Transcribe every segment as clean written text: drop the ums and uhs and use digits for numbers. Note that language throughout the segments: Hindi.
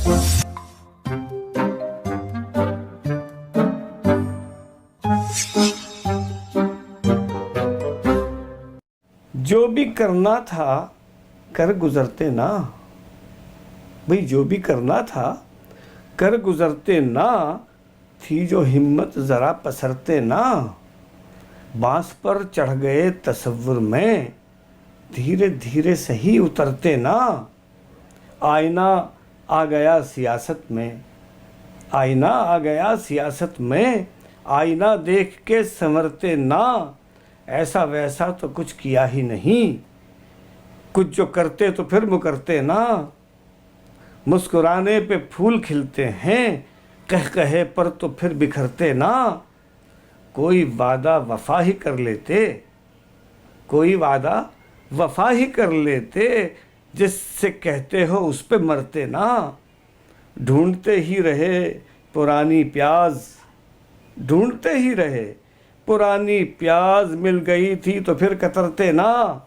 जो भी करना था कर गुजरते ना। भाई जो भी करना था कर गुजरते ना, थी जो हिम्मत ज़रा पसरते ना। बांस पर चढ़ गए तसव्वुर में, धीरे धीरे सही उतरते ना। आईना आ गया सियासत में, आईना आ गया सियासत में, आईना देख के संवरते ना। ऐसा वैसा तो कुछ किया ही नहीं, कुछ जो करते तो फिर मुकरते ना। मुस्कुराने पे फूल खिलते हैं, कह कहे पर तो फिर बिखरते ना। कोई वादा वफा ही कर लेते, कोई वादा वफा ही कर लेते, जिससे कहते हो उस पे मरते ना। ढूंढते ही रहे पुरानी प्याज, ढूंढते ही रहे पुरानी प्याज, मिल गई थी तो फिर कतरते ना।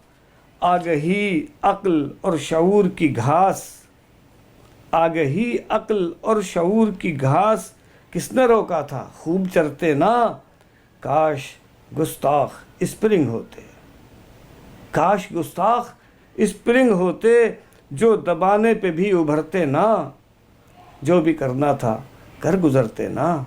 आ गई अक्ल और शऊर की घास, आ गई अक्ल और शऊर की घास, किसने रोका था खूब चरते ना। काश गुस्ताख स्प्रिंग होते, काश गुस्ताख स्प्रिंग होते, जो दबाने पे भी उभरते ना। जो भी करना था कर गुजरते ना।